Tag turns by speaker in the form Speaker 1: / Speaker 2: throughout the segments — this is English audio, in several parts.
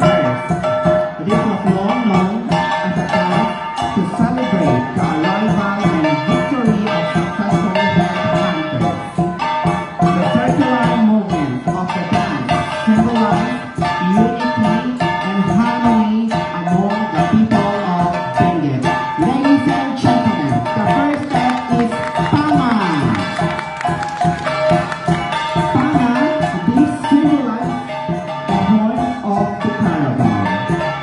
Speaker 1: First, this was long known as a time to celebrate the arrival and victory of successful dance hunters. The circular movement of the dance symbolized unity and harmony among the people of Benguet. Ladies and gentlemen, the first step is Pama. Pama, this symbolizes the horn of the caravan,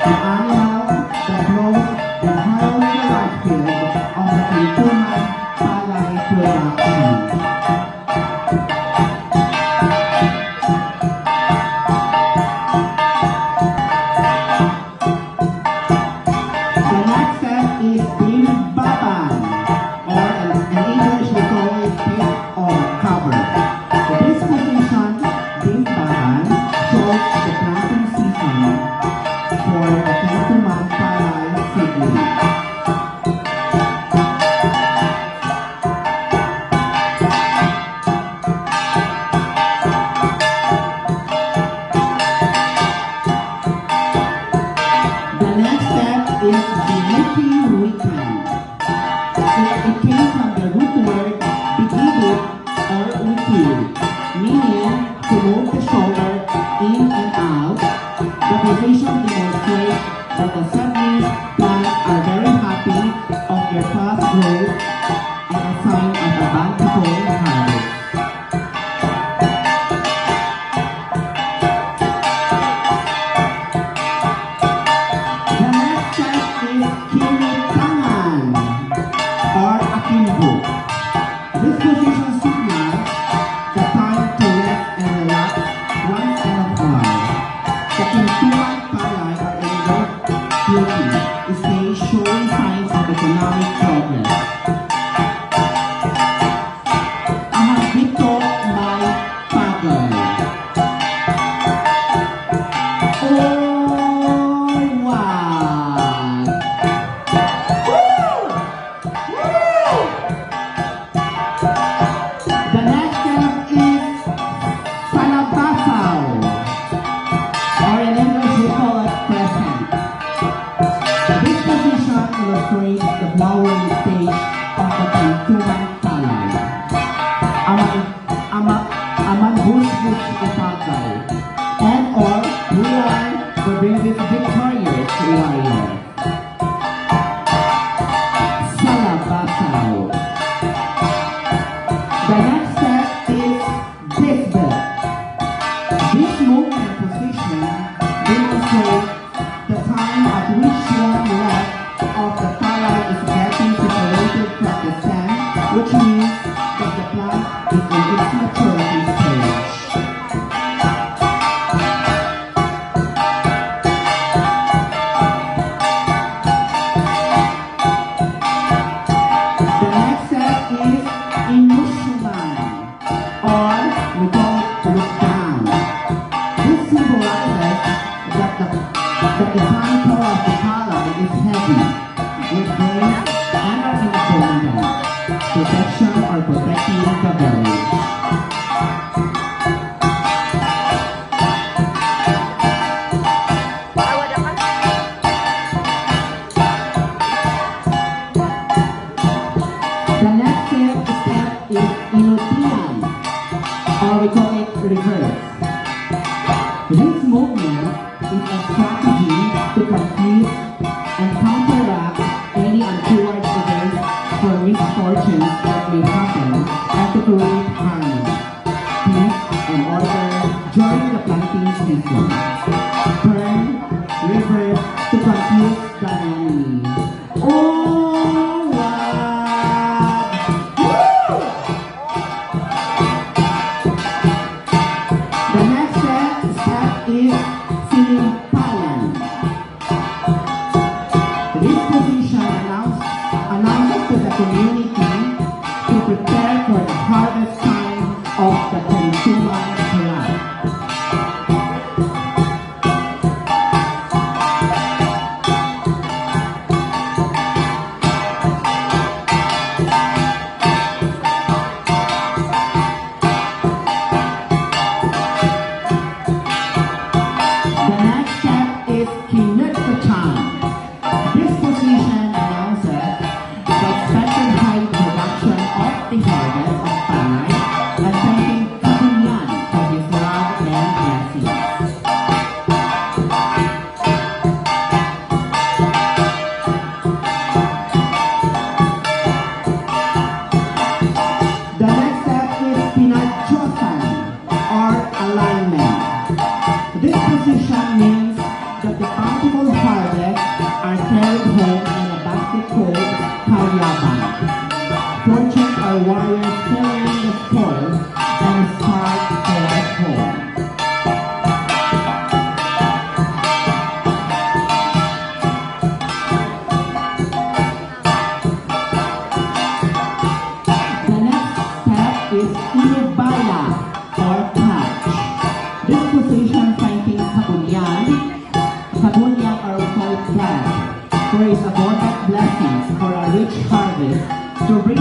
Speaker 1: the animal that grows and harrows the rice field of the Kaipuman Palay production. The next step is Bimbaban, or in English we call it pit or cover. This position, Bimbaban, shows the planting season for the Kaipuman Palay seedling. The next step is the Muki Weekend. It came from the root word bigibit or wiki, meaning to move the shoulder in and out. The position demonstrates that the Sabnis plants are very happy of their fast growth and a sign of a bountiful harvest. The next step is Kiritangan or Akimbo. This position signals the time to rest and relax once and a while. The Kaipuman Palay are in great beauty, stage showing signs of economic progress. Ahang dito may pagay. Oh, wow! Woo! Woo! The next step is Palabasaw, or in English we call it present. This position illustrates the flowering stage of the Kaipuman Palay. Aman busbus ipagay, and or we are to bring this victorious warrior. Salabasaw. The next step is Bisbet. This movement position demonstrates the time at which one left of the palay is getting separated from the stem, which means that the plant is in its maturity stage. The next step is Inusuman, or we call it look down. This symbolizes that the contour of the palay is heavy, with grains and are in abundance, protection or protecting the village. The next step is Inutian, or we call it reverse. This movement is a strategy to confuse and counteract any untoward events or misfortunes that may happen and to create harmony, peace, and order during the planting season. Turn, reverse to confuse the enemy. Oh, wow! Woo! The next step is Sinimpalan. is Kinetzachan. This position announces the expected high production of the harvest of Panay and thanking Kabunyan for his love and blessings. The next step is Pinagchosan or alignment. This position means that the bountiful harvest are carried home in a basket called Karyaban. Fortune are warriors carrying the spoils and start their home. The next step is Inibala or touch. This position thanking Kabunyan. Kabunyan are called God for his abundant blessings for a rich harvest to bring